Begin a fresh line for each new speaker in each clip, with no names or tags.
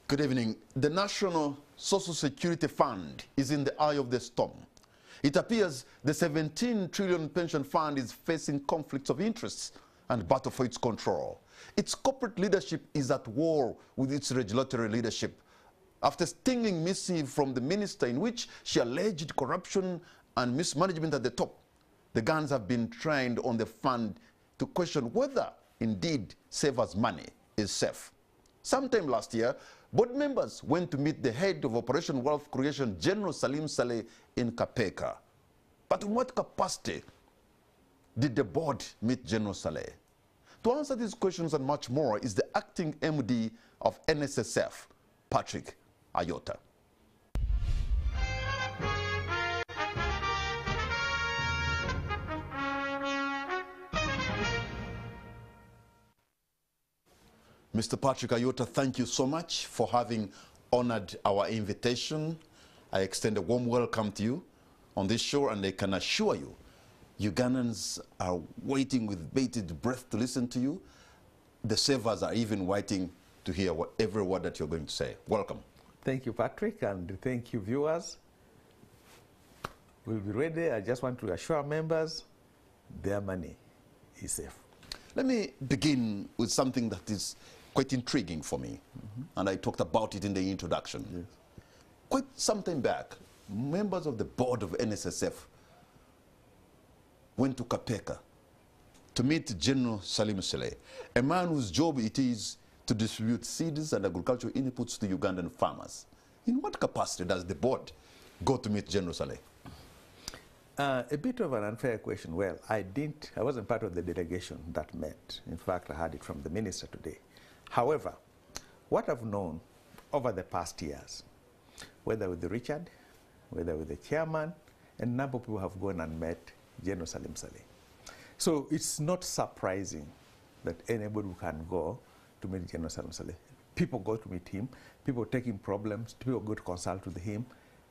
Good evening. The National Social Security Fund is in the eye of the storm. It appears the 17 trillion pension fund is facing conflicts of interests and battle for its control. Its corporate leadership is at war with its regulatory leadership after stinging missive from the minister in which she alleged corruption and mismanagement at the top. The guns have been trained on the fund to question whether indeed savers' money is safe. Sometime last year, board members went to meet the head of Operation Wealth Creation, General Salim Saleh, in Kapeka. But in what capacity did the board meet General Saleh? To answer these questions and much more is the acting MD of NSSF, Patrick Ayota. Mr. Patrick Ayota, thank you so much for having honored our invitation. I extend a warm welcome to you on this show, and I can assure you, Ugandans are waiting with bated breath to listen to you. The savers are even waiting to hear every word that you're going to say. Welcome.
Thank you, Patrick, and thank you, viewers. We'll be ready. I just want to assure members their money is safe.
Let me begin with something that is quite intriguing for me, and I talked about it in the introduction.
Yes.
Quite some time back, members of the board of NSSF went to Kapeka to meet General Salim Saleh, a man whose job it is to distribute seeds and agricultural inputs to Ugandan farmers. In what capacity does the board go to meet General Saleh?
A bit of an unfair question. Well, I wasn't part of the delegation that met. In fact, I heard it from the minister today. However, what I've known over the past years, whether with Richard, whether with the chairman, a number of people have gone and met General Salim Saleh. So it's not surprising that anybody can go to meet General Salim Saleh. People go to meet him, people taking problems, people go to consult with him,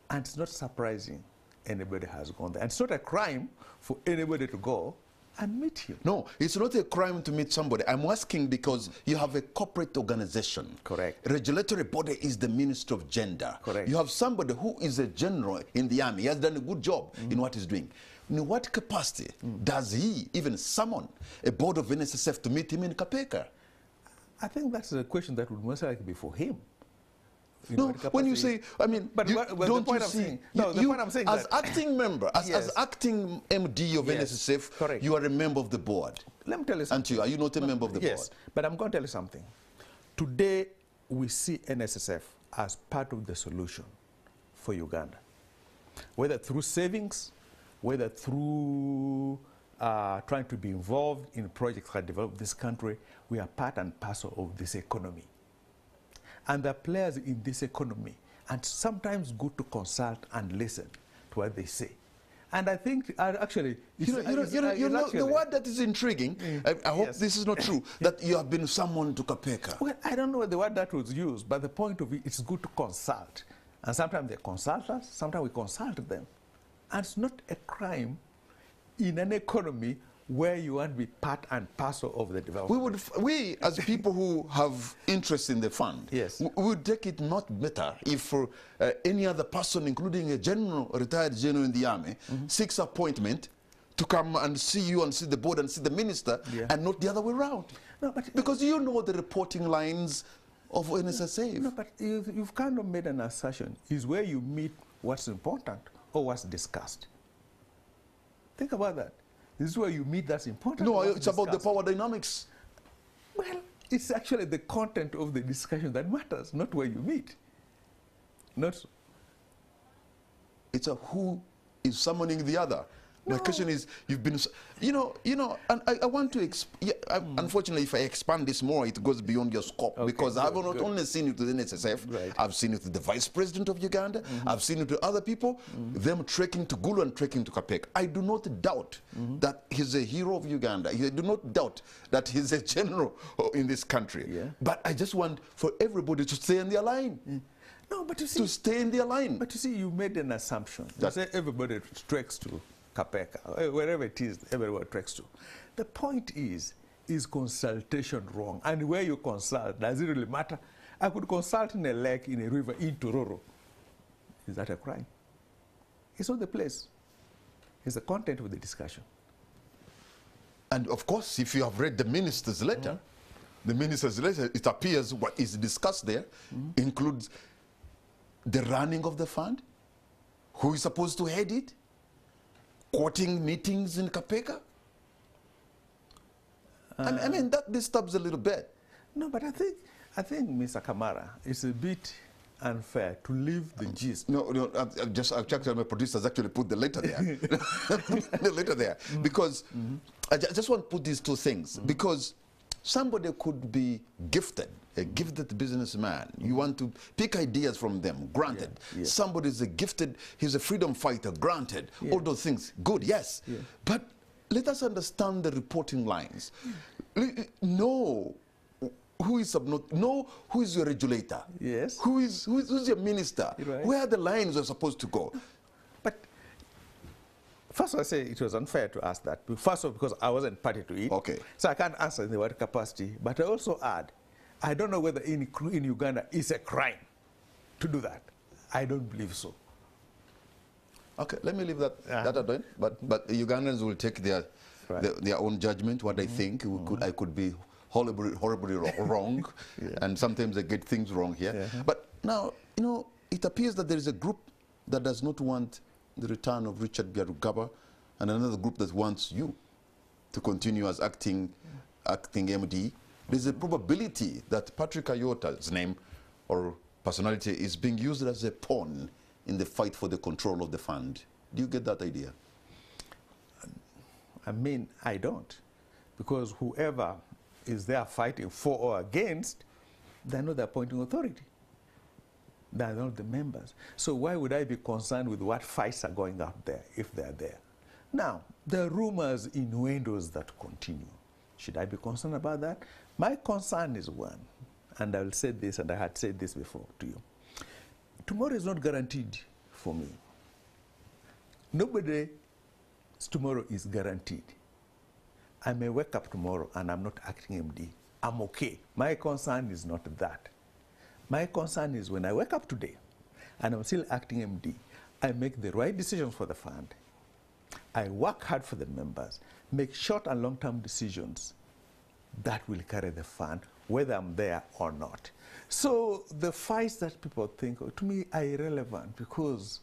and it's not surprising anybody has gone there. And it's not a crime for anybody to go and meet him.
No, it's not a crime to meet somebody. I'm asking because you have a corporate organization.
Correct.
Regulatory body is the Minister of Gender.
Correct.
You have somebody who is a general in the army. He has done a good job in what he's doing. In what capacity does he even summon a board of NSSF to meet him in Kapeka?
I think that's a question that would most likely be for him.
No, when you say, I mean,
but
don't you see,
the point I'm saying
as
that,
acting member, as acting MD of NSSF,
correct,
you are a member of the board.
Let me tell you something.
Are you not a member of the board?
Yes, but I'm going to tell you something. Today, we see NSSF as part of the solution for Uganda. Whether through savings, whether through trying to be involved in projects that develop this country, we are part and parcel of this economy. And the players in this economy, and sometimes good to consult and listen to what they say. And I think, actually,
the word that is intriguing, I hope this is not true, that you have been summoned to Kapeka.
Well, I don't know the word that was used, but the point of it, it's good to consult. And sometimes they consult us, sometimes we consult them. And it's not a crime in an economy where you want to be part and parcel of the development.
We as people who have interest in the fund,
yes,
we would take it not better if any other person, including a retired general in the army, seeks appointment to come and see you and see the board and see the minister, and not the other way around. No, but because you know the reporting lines of NSSF.
No, but you've kind of made an assertion. Is where you meet what's important or what's discussed. Think about that. This is where you meet that's important.
No, it's about the power dynamics.
Well, it's actually the content of the discussion that matters, not where you meet.
It's who is summoning the other. No. My question is, you've been, and I want to, unfortunately, if I expand this more, it goes beyond your scope, because I've not only seen it with the NSSF, I've seen it with the Vice President of Uganda, I've seen it with other people, them trekking to Gulu and trekking to Kapeka. I do not doubt that he's a hero of Uganda. I do not doubt that he's a general in this country. Yeah. But I just want for everybody to stay in their line.
No, but you see,
to stay in their line.
But you see, you made an assumption. You say everybody treks to Kapeka, wherever it is, everyone treks to. The point is consultation wrong? And where you consult, does it really matter? I could consult in a lake, in a river, in Tororo. Is that a crime? It's not the place. It's the content of the discussion.
And of course, if you have read the minister's letter, it appears what is discussed there includes the running of the fund, who is supposed to head it, quoting meetings in Kapeka. I mean, that disturbs a little bit.
No, but I think, Mr. Kamara, it's a bit unfair to leave the gist.
No, actually, my producers actually put the letter there. The letter there. Because I just want to put these two things. Because somebody could be gifted, a gifted businessman. You want to pick ideas from them, granted.
Yeah.
Somebody is a gifted, he's a freedom fighter, granted. All those things, good, yes. But let us understand the reporting lines. Know who is know who is your regulator.
Yes.
Who's your minister?
Right.
Where the lines are supposed to go.
But first of all, I say it was unfair to ask that. First of all, because I wasn't party to it.
Okay.
So I can't answer in the word capacity. But I also add, I don't know whether in Uganda it's a crime to do that. I don't believe so.
Okay, let me leave that alone. But the Ugandans will take their own judgment. What I think I could be horribly wrong, and sometimes I get things wrong here. But now, it appears that there is a group that does not want the return of Richard Byarugaba, and another group that wants you to continue as acting MD. There's a probability that Patrick Ayota's name or personality is being used as a pawn in the fight for the control of the fund. Do you get that idea?
I mean, I don't. Because whoever is there fighting for or against, they're not the appointing authority. They're not the members. So why would I be concerned with what fights are going out there if they're there? Now, there are rumors, innuendos that continue. Should I be concerned about that? My concern is one, and I will say this, and I had said this before to you. Tomorrow is not guaranteed for me. Nobody's tomorrow is guaranteed. I may wake up tomorrow and I'm not acting MD. I'm okay. My concern is not that. My concern is when I wake up today and I'm still acting MD, I make the right decisions for the fund. I work hard for the members, make short and long-term decisions that will carry the fund, whether I'm there or not. So the fights that people think of, to me, are irrelevant because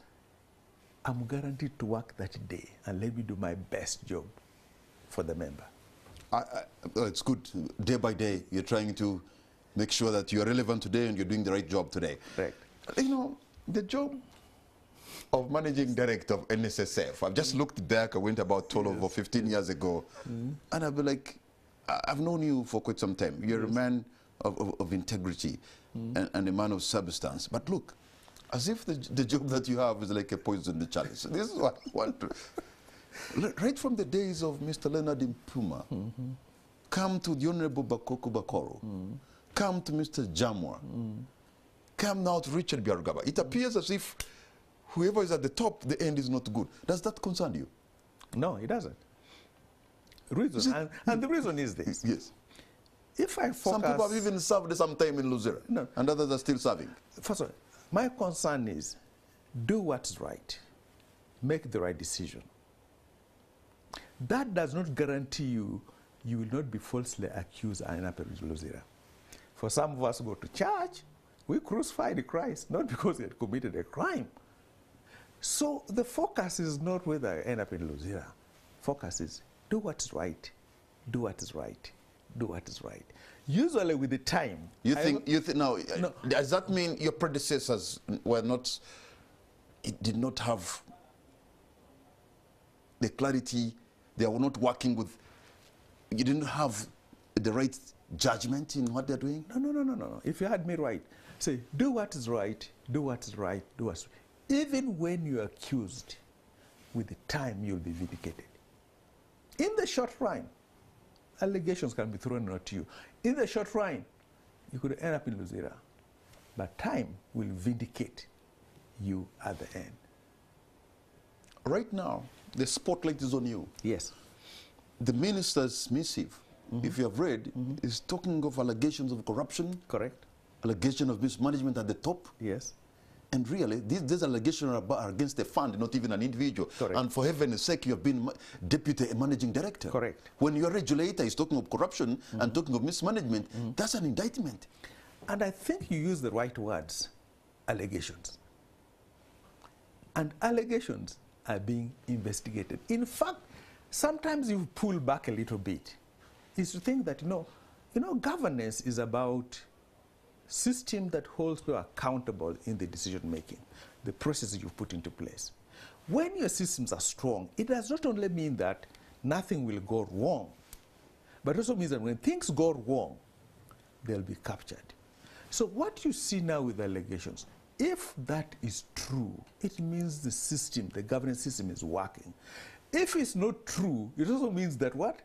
I'm guaranteed to work that day and let me do my best job for the member.
It's good. Day by day, you're trying to make sure that you're relevant today and you're doing the right job today.
Right.
The job of managing director of NSSF, I've just looked back, I went about 12 or 15 years ago, and I've been like, I've known you for quite some time. You're a man of integrity and a man of substance. But look, as if the job that you have is like a poison in the chalice. This is what I want to... Right from the days of Mr. Leonard Impuma, come to the Honorable Bakoko Bakoro, come to Mr. Jamwa, come now to Richard Byarugaba. It appears as if whoever is at the top, the end is not good. Does that concern you?
No, it doesn't. Reason, and the reason is this.
Yes.
If I focus...
Some people have even served some time in Luzera, and others are still serving.
First of all, my concern is do what's right. Make the right decision. That does not guarantee you will not be falsely accused and up in Luzera. For some of us who go to church, we crucified Christ, not because he had committed a crime. So the focus is not whether I end up in Luzera. Focus is do what's right, do what is right, do what is right. Usually with the time...
You think now, no. Does that mean your predecessors were not, it did not have the clarity, they were not working with, you didn't have the right judgment in what they're doing?
No. If you had me right, say, do what is right, do what is right, do what's right. Even when you're accused, with the time you'll be vindicated. In the short run, allegations can be thrown at you. In the short run, you could end up in Luzera. But time will vindicate you at the end.
Right now, the spotlight is on you.
Yes.
The minister's missive, if you have read, is talking of allegations of corruption.
Correct.
allegation of mismanagement at the top.
Yes.
And really, these allegations are against the fund, not even an individual.
Correct.
And for heaven's sake, you have been deputy managing director.
Correct.
When your regulator is talking of corruption and talking of mismanagement, that's an indictment.
And I think you use the right words, allegations. And allegations are being investigated. In fact, sometimes you pull back a little bit. Is to think that, governance is about system that holds people accountable in the decision making, the processes you put into place. When your systems are strong, it does not only mean that nothing will go wrong, but also means that when things go wrong, they'll be captured. So what you see now with allegations, if that is true, it means the system, the governance system is working. If it's not true, it also means that what?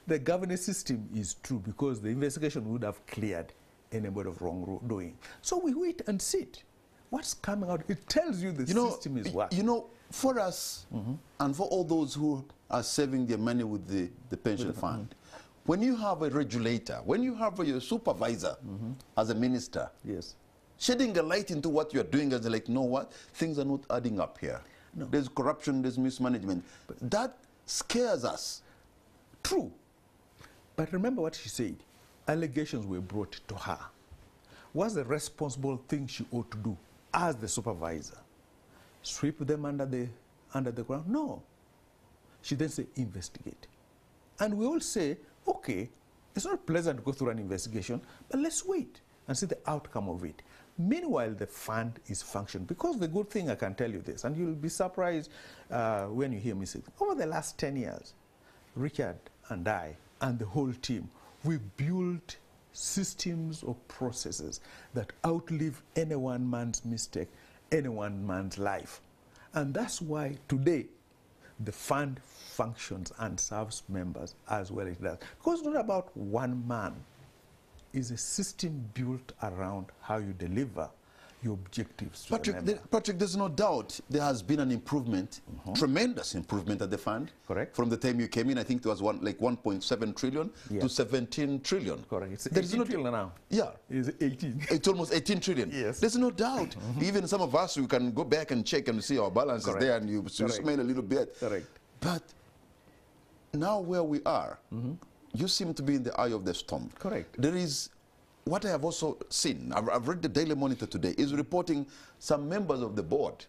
The governance system is true because the investigation would have cleared any mode of wrongdoing. So we wait and see what's coming out. It tells you the system is working.
For us and for all those who are saving their money with the pension fund, when you have a regulator, when you have your supervisor as a minister,
yes,
shedding a light into what you're doing, as like, what? Things are not adding up here.
No.
There's corruption, there's mismanagement. But that scares us.
True. But remember what she said. Allegations were brought to her. What's the responsible thing she ought to do as the supervisor? Sweep them under the ground? No. She then said, investigate. And we all say, okay, it's not pleasant to go through an investigation, but let's wait and see the outcome of it. Meanwhile, the fund is functioning. Because the good thing, I can tell you this, and you'll be surprised when you hear me say, over the last 10 years, Richard and I and the whole team, we built systems of processes that outlive any one man's mistake, any one man's life. And that's why today the fund functions and serves members as well as it does. Because it's not about one man. It's a system built around how you deliver your objectives to the member.
Patrick, there's no doubt there has been an improvement, tremendous improvement at the fund.
Correct.
From the time you came in, I think there was like 1.7 trillion to 17 trillion.
Correct. It's
There's
18 trillion now.
Yeah.
It's 18.
It's almost 18 trillion.
Yes.
There's no doubt. Even some of us, we can go back and check and see our balance is there, and you smell a little bit.
Correct.
But now where we are, you seem to be in the eye of the storm.
Correct.
There is, what I have also seen, I've read the Daily Monitor today, is reporting some members of the board.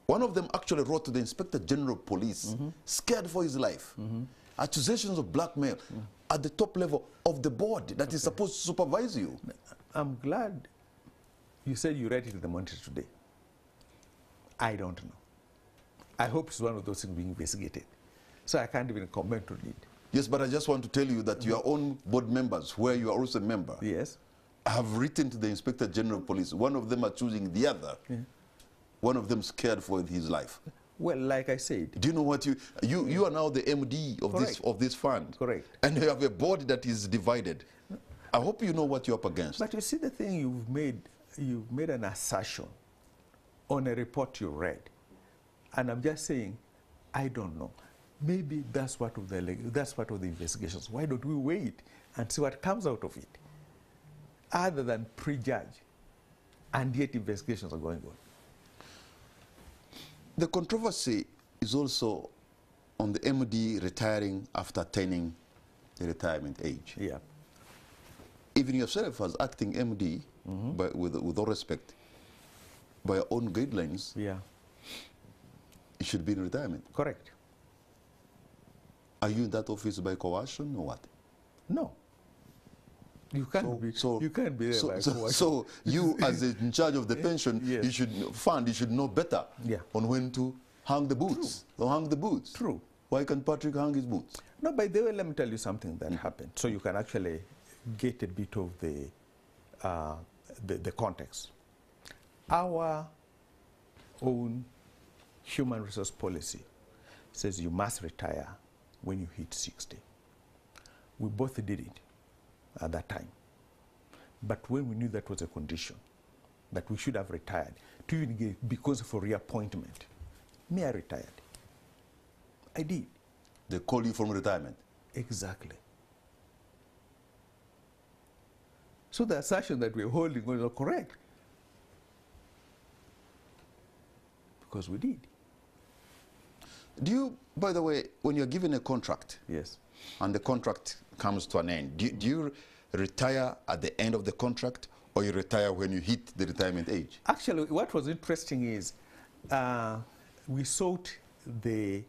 One of them actually wrote to the Inspector General of Police, scared for his life. Accusations of blackmail at the top level of the board that is supposed to supervise you.
I'm glad you said you read it in the Monitor today. I don't know. I hope it's one of those things being investigated. So I can't even comment on it.
Yes, but I just want to tell you that your own board members, where you are also a member,
Yes.
have written to the Inspector General of Police. One of them are choosing the other.
Yeah.
One of them scared for his life.
Well, like I said.
Do you know what you are now the MD of this fund?
Correct.
And you have a board that is divided. I hope you know what you're up against.
But you see the thing you've made an assertion on a report you read. And I'm just saying, I don't know. Maybe that's part of the investigations. Why don't we wait and see what comes out of it? Other than prejudge, and yet investigations are going on.
The controversy is also on the MD retiring after attaining the retirement age.
Yeah.
Even yourself as acting MD, with all respect, by your own guidelines,
Yeah.
you should be in retirement.
Correct.
Are you in that office by coercion or what?
No. You can't be there by coercion.
So you, as in charge of the pension,
Yes.
you should know better on when to hang the boots. Or hang the boots.
True.
Why can't Patrick hang his boots?
No, by the way, let me tell you something that happened, so you can actually get a bit of the context. Our own human resource policy says you must retire when you hit 60. We both did it at that time. But when we knew that was a condition, that we should have retired, to even get, because for reappointment, I retired. I did.
They call you from retirement.
Exactly. So the assertion that we're holding was not correct. Because we did.
Do you, by the way, when you're given a contract,
Yes.
and the contract comes to an end, do you retire at the end of the contract, or you retire when you hit the retirement age?
Actually, what was interesting is we sought the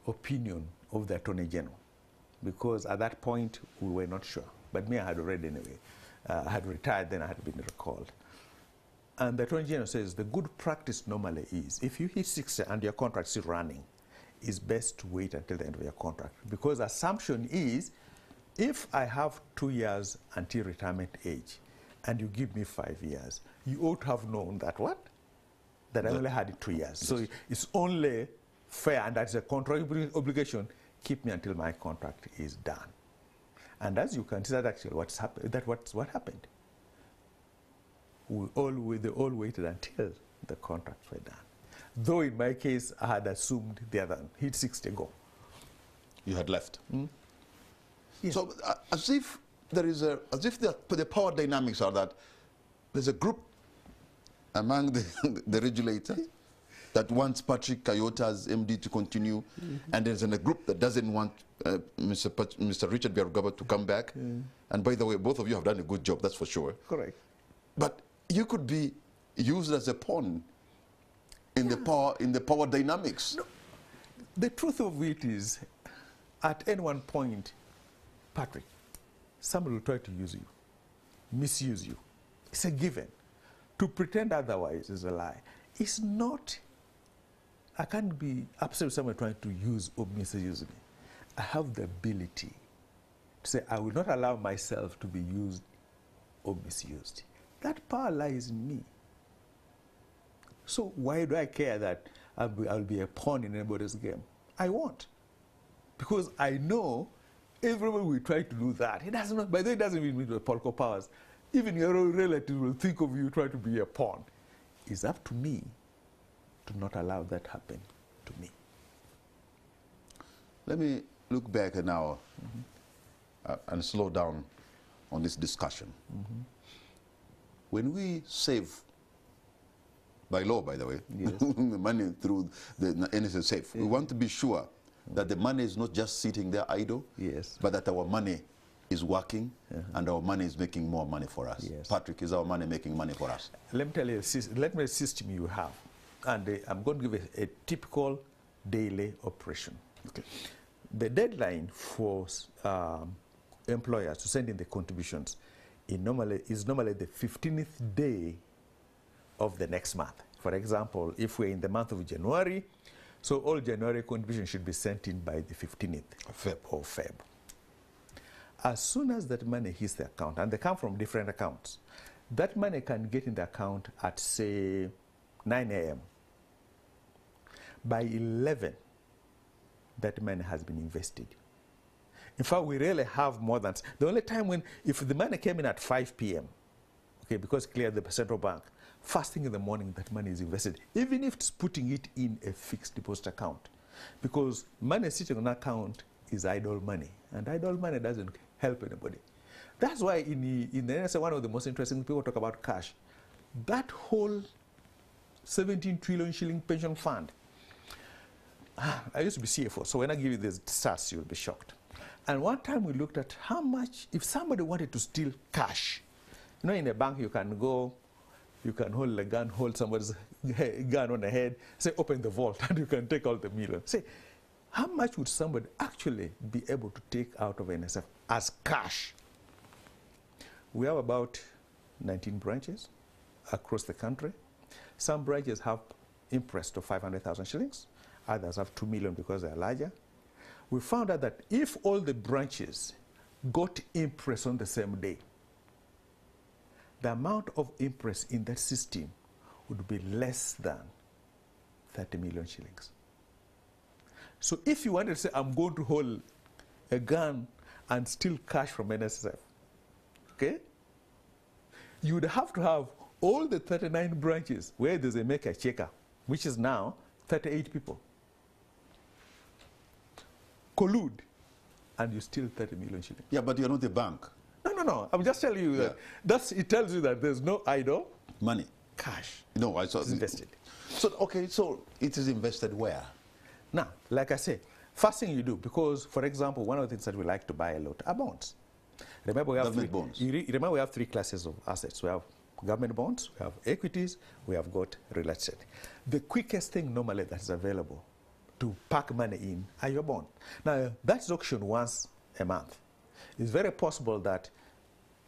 opinion of the Attorney General, because at that point we were not sure. But me, I had already anyway. I had retired, then I had been recalled. And the Attorney General says the good practice normally is, if you hit 60 and your contract is running, it's best to wait until the end of your contract. Because assumption is, if I have 2 years until retirement age, and you give me 5 years, you ought to have known that what? That I only had 2 years. Yes. So it's only fair, and that's a contract obligation, keep me until my contract is done. And as you can see, that actually what happened. They all waited until the contracts were done. Though in my case, I had assumed the other, hit 60, go.
You had left.
Mm? Yes.
So as if there is the power dynamics are that there's a group among the regulator that wants Patrick Kayota's MD to continue, and there's a group that doesn't want Mr. Richard Byarugaba to come back. And by the way, both of you have done a good job, that's for sure.
Correct.
But you could be used as a pawn in the power dynamics.
No. The truth of it is, at any one point, Patrick, somebody will try to use you, misuse you. It's a given. To pretend otherwise is a lie. It's not. I can't be upset with someone trying to use or misuse me. I have the ability to say, I will not allow myself to be used or misused. That power lies in me. So why do I care that I'll be a pawn in anybody's game? I won't. Because I know everyone will try to do that. It doesn't, by the way, it doesn't even mean the political powers. Even your own relatives will think of you trying to be a pawn. It's up to me to not allow that happen to me.
Let me look back now and slow down on this discussion. When we save, by law, by the way,
yes.
money through the NSSF, we want to be sure that the money is not just sitting there idle,
yes.
but that our money is working and our money is making more money for us.
Yes.
Patrick, is our money making money for us?
Let me tell you, let me a system you have. And I'm going to give a typical daily operation.
Okay.
The deadline for employers to send in the contributions is normally the 15th day of the next month. For example, if we're in the month of January, so all January contributions should be sent in by the 15th of Feb. As soon as that money hits the account, and they come from different accounts, that money can get in the account at, say, 9 a.m. By 11, that money has been invested. In fact, we really have more than, the only time when, if the money came in at 5 p.m., okay, because clear the central bank, first thing in the morning, that money is invested, even if it's putting it in a fixed deposit account. Because money sitting on an account is idle money, and idle money doesn't help anybody. That's why in the NSSF, one of the most interesting people talk about cash. That whole 17 trillion shilling pension fund, I used to be CFO, so when I give you the stats, you'll be shocked. And one time we looked at how much, if somebody wanted to steal cash, you know, in a bank you can go, you can hold a gun, hold somebody's gun on the head, say, open the vault, and you can take out the million. Say, how much would somebody actually be able to take out of NSSF as cash? We have about 19 branches across the country. Some branches have interest of 500,000 shillings. Others have 2 million because they're larger. We found out that if all the branches got interest on the same day, the amount of interest in that system would be less than 30 million shillings. So if you wanted to say, I'm going to hold a gun and steal cash from NSSF, okay, you would have to have all the 39 branches where there's a maker checker, which is now 38 people, collude, and you steal 30 million shillings.
Yeah, but you're not a bank.
No. I'm just telling you that it tells you that there's no idle
money.
Cash.
No, I saw
it's invested.
So, okay, so it is invested where?
Now, like I said, first thing you do, because, for example, one of the things that we like to buy a lot are bonds. Remember, we have
government bonds.
Remember, we have three classes of assets. We have government bonds, we have equities, we have got real estate. The quickest thing normally that is available to pack money in are your bond. Now, that's auctioned once a month. It's very possible that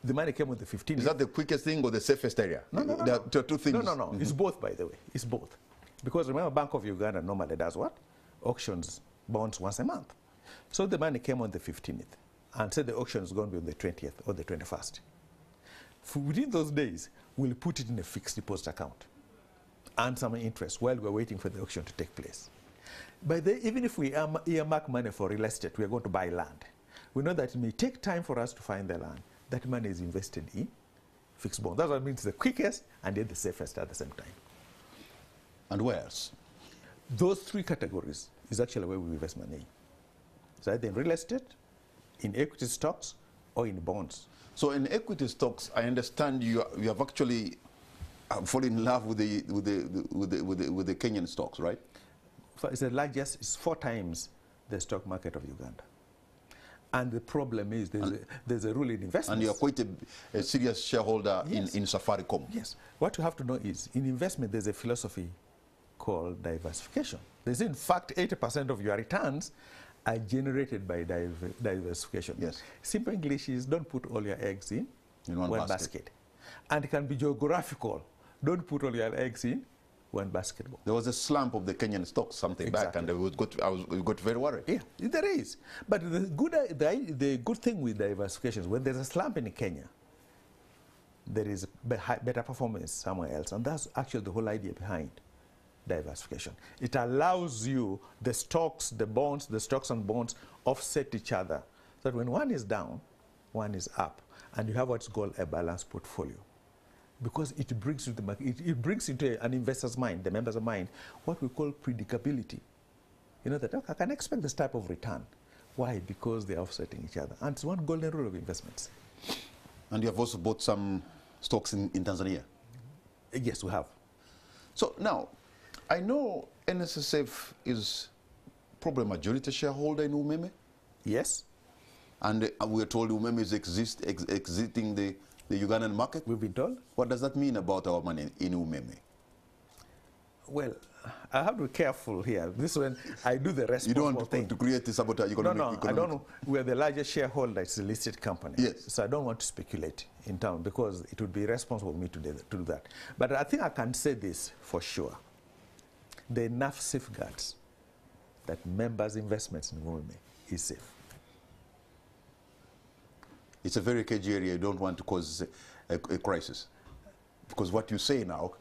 the money came on the 15th.
Is that the quickest thing or the safest area?
No.
There are two things.
No. Mm-hmm. It's both, by the way. It's both. Because remember, Bank of Uganda normally does what? Auctions bonds once a month. So the money came on the 15th, and said the auction is going to be on the 20th or the 21st. Within those days, we'll put it in a fixed deposit account and some interest while we're waiting for the auction to take place. Even if we earmark money for real estate, we are going to buy land. We know that it may take time for us to find the land. That money is invested in fixed bonds. That's what means the quickest and yet the safest at the same time.
And where else?
Those three categories is actually where we invest money. It's either in real estate, in equity stocks, or in bonds.
So in equity stocks, I understand you have actually fallen in love with the Kenyan stocks, right?
It's the largest. It's 4 times the stock market of Uganda. And the problem is there's a rule in investments.
And you're quite a serious shareholder
yes.
in Safaricom.
Yes. What you have to know is in investment there's a philosophy called diversification. There's in fact 80% of your returns are generated by diversification.
Yes.
Simple English is don't put all your eggs in one basket. And it can be geographical. Don't put all your eggs in one basket.
There was a slump of the Kenyan stocks something back, and we got very worried.
Yeah, there is. But the good thing with diversification is when there's a slump in Kenya, there is better performance somewhere else. And that's actually the whole idea behind diversification. It allows you the stocks, the bonds, the stocks and bonds offset each other. So that when one is down, one is up. And you have what's called a balanced portfolio. Because it brings to the market, it brings into an investor's mind, the member's mind, what we call predictability. You know that, okay, I can expect this type of return. Why? Because they're offsetting each other. And it's one golden rule of investments.
And you have also bought some stocks in Tanzania?
Yes, we have.
So now, I know NSSF is probably a majority shareholder in Umeme.
Yes.
And we're told Umeme is exiting the Ugandan market.
We've been told.
What does that mean about our money in Umeme?
Well, I have to be careful here. This one, I do the responsible
You don't want to create this sabotage.
No, I don't know. We're the largest shareholder. It's a listed company.
Yes.
So I don't want to speculate in town because it would be irresponsible of me to do that. But I think I can say this for sure. There are enough safeguards that members' investments in Umeme is safe.
It's a very cagey area. You don't want to cause a crisis. Because what you say now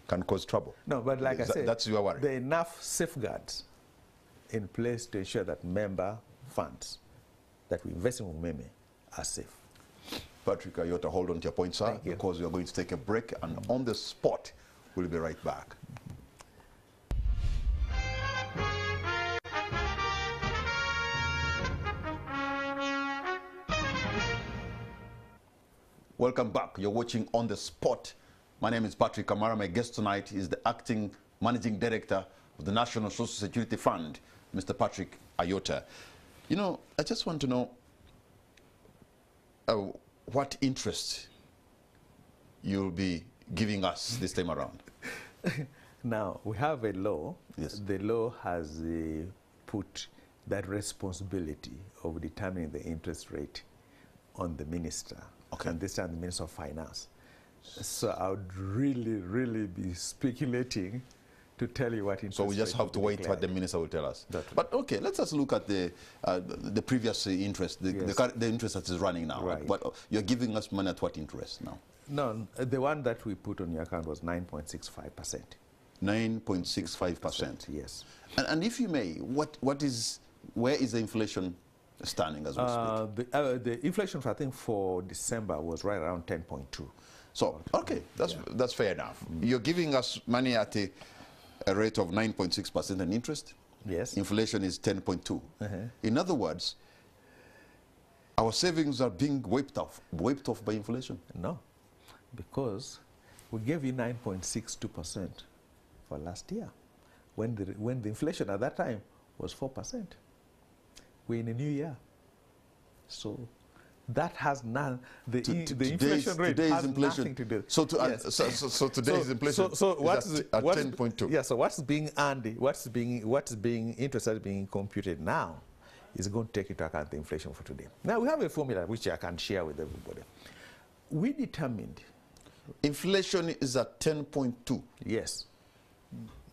can cause trouble.
No, but like I said,
that's your worry.
There are enough safeguards in place to ensure that member funds that we invest in Umeme are safe.
Patrick Ayota, hold on to your point, sir, because we are going to take a break, and on the spot, we'll be right back. Welcome back. You're watching On the Spot. My name is Patrick Kamara. My guest tonight is the acting managing director of the National Social Security Fund, Mr. Patrick Ayota. You know, I just want to know what interest you'll be giving us this time around.
Now, we have a law.
Yes.
The law has put that responsibility of determining the interest rate on the minister.
Okay.
And this time the Minister of Finance. So I would really be speculating to tell you what interest
So we just have to wait
declared.
what the minister will tell us.
That's right.
But okay, let's just look at the previous interest,
Yes.
the interest that is running now.
Right.
But you're giving us money at what interest now?
No, the one that we put on your account was 9.65%.
9.65%.
Yes.
And if you may, where is the inflation standing as we speak?
The inflation, I think, for December was right around 10.2.
So, okay, that's fair enough. You're giving us money at a rate of 9.6% in interest.
Yes.
Inflation is 10.2. In other words, Our savings are being wiped off by inflation.
No, because we gave you 9.62% for last year, when the inflation at that time was 4%. We're in a new year, so that has none. The inflation rate has nothing to do.
So
Yes.
so today's inflation is at 10.2.
Yeah. So what's being earned, what's being interest that's being computed now, is going to take into account the inflation for today. Now we have a formula which I can share with everybody. We determined
inflation is at 10.2.
Yes.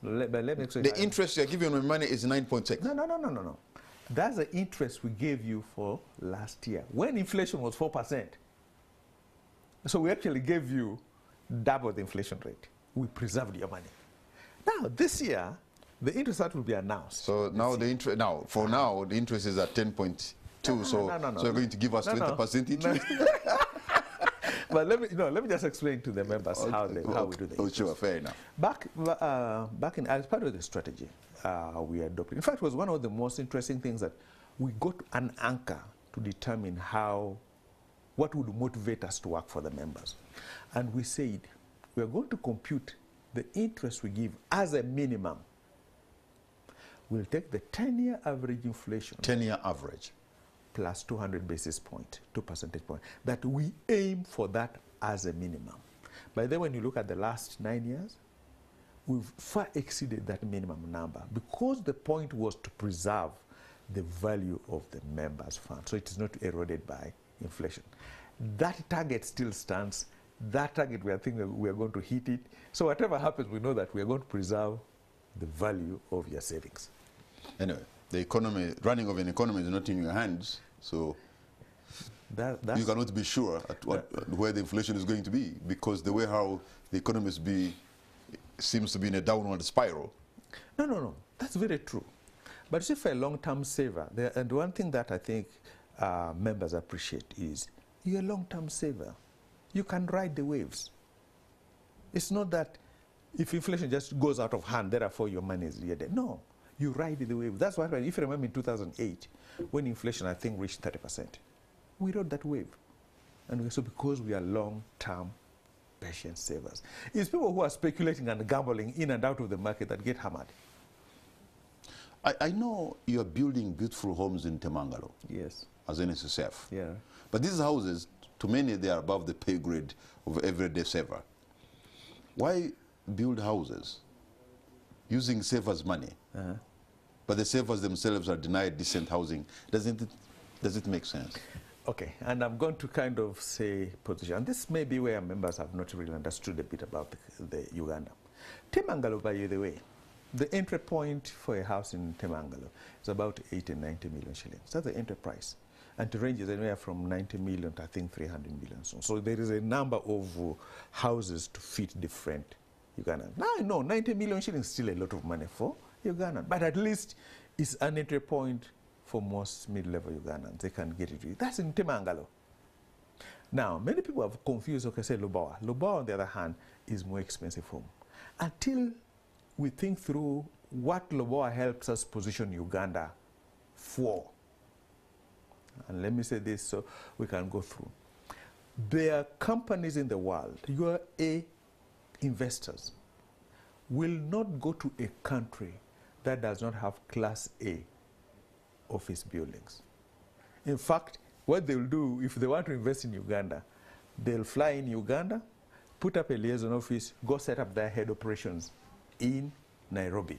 But let me explain.
The interest you're giving on money is 9.6.
No. That's the interest we gave you for last year, when inflation was 4%. So we actually gave you double the inflation rate. We preserved your money. Now, this year, the interest rate will be announced.
So now the interest, now the interest is at 10.2. So you're going to give us 20% interest?
But let me just explain to the members how we do the interest.
Sure, fair enough.
Back in, as part of the strategy we adopted, in fact, it was one of the most interesting things that we got an anchor to determine what would motivate us to work for the members. And we said, we are going to compute the interest we give as a minimum. We'll take the 10-year average inflation.
10-year average.
Plus 200 basis points, 2 percentage points, that we aim for that as a minimum. By then, when you look at the last 9 years, we've far exceeded that minimum number, because the point was to preserve the value of the members' fund, so it is not eroded by inflation. That target still stands. That target, we are thinking we are going to hit it. So whatever happens, we know that we are going to preserve the value of your savings.
Anyway, the economy, running of an economy is not in your hands, so you cannot be sure at where the inflation is going to be, because the way how the economy seems to be in a downward spiral.
No, that's very true. But see, for a long-term saver, and one thing that I think members appreciate is you're a long-term saver. You can ride the waves. It's not that if inflation just goes out of hand, therefore your money is dead. No. You ride the wave. That's why, if you remember in 2008, when inflation, I think, reached 30%, we rode that wave. And so because we are long-term patient savers. It's people who are speculating and gambling in and out of the market that get hammered.
I know you're building beautiful homes in Temangalo.
Yes.
As NSSF.
Yeah.
But these houses, to many, they are above the pay grade of everyday saver. Why build houses using savers' money? But the savers themselves are denied decent housing? Does it make sense?
Okay, and I'm going to kind of say position. And this may be where members have not really understood a bit about the Uganda. Temangalo, by the way, the entry point for a house in Temangalo is about 80 and 90 million shillings. That's the entry price. And it ranges anywhere from 90 million to, I think, 300 million. So there is a number of houses to fit different Ugandans. Now I know 90 million shillings is still a lot of money for Uganda, but at least it's an entry point for most mid-level Ugandans. They can get it. That's in Temangalo. Now, many people have confused, okay, say Lubawa. Lubawa, on the other hand, is more expensive home. Until we think through what Lubawa helps us position Uganda for. And let me say this so we can go through. There are companies in the world, UAE investors will not go to a country that does not have Class A office buildings. In fact, what they'll do, if they want to invest in Uganda, they'll fly in Uganda, put up a liaison office, go set up their head operations in Nairobi.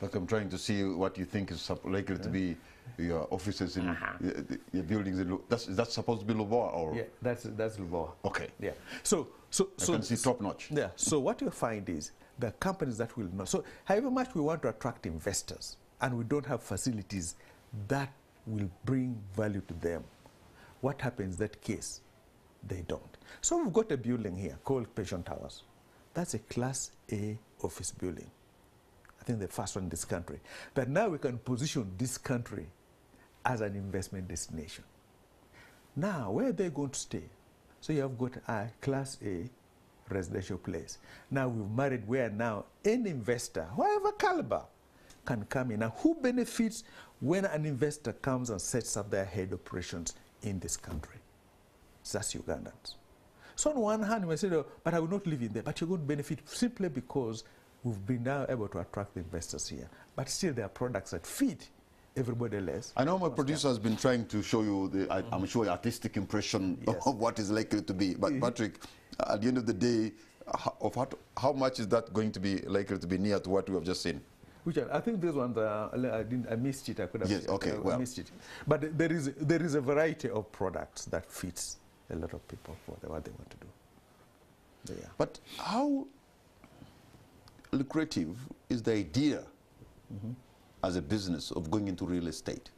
Like, I'm trying to see what you think is likely to be your offices in your buildings. Is that supposed to be Lubawa? Or?
Yeah, that's Lubawa.
Okay.
Yeah. So
I can see top notch.
Yeah. So what you find is the companies that will not. So however much we want to attract investors, and we don't have facilities that will bring value to them, what happens in that case? They don't. So we've got a building here called Pension Towers. That's a Class A office building. I think the first one in this country. But now we can position this country as an investment destination. Now, where are they going to stay? So you have got a Class A residential place. Now we've married where now any investor, whatever caliber, can come in. Now who benefits when an investor comes and sets up their head operations in this country. That's Ugandans. So on one hand, you may say, oh, but I will not live in there. But you're going to benefit simply because we've been now able to attract the investors here. But still, there are products that fit everybody else.
I know my producer has been trying to show you, I'm sure, artistic impression of what is likely to be. But Patrick, at the end of the day, how much is that going to be likely to be near to what we have just seen?
Which I think this one, I missed it. I could have.
Yes, okay,
I missed it. But there is a variety of products that fits a lot of people for what they want to do. Yeah.
But how lucrative is the idea as a business of going into real estate?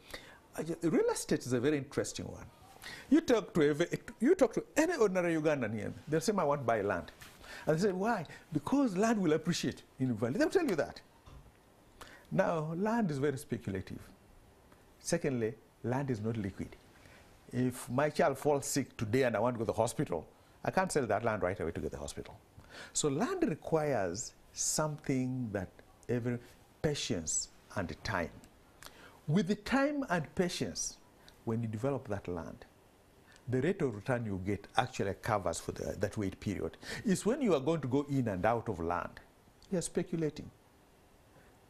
Real estate is a very interesting one. You talk to any ordinary Ugandan here, they'll say, I want to buy land. And they say, why? Because land will appreciate in value. They'll tell you that. Now, land is very speculative. Secondly, land is not liquid. If my child falls sick today and I want to go to the hospital, I can't sell that land right away to get to the hospital. So land requires something that patience and time. With the time and patience, when you develop that land, the rate of return you get actually covers for that wait period. It's when you are going to go in and out of land, you're speculating.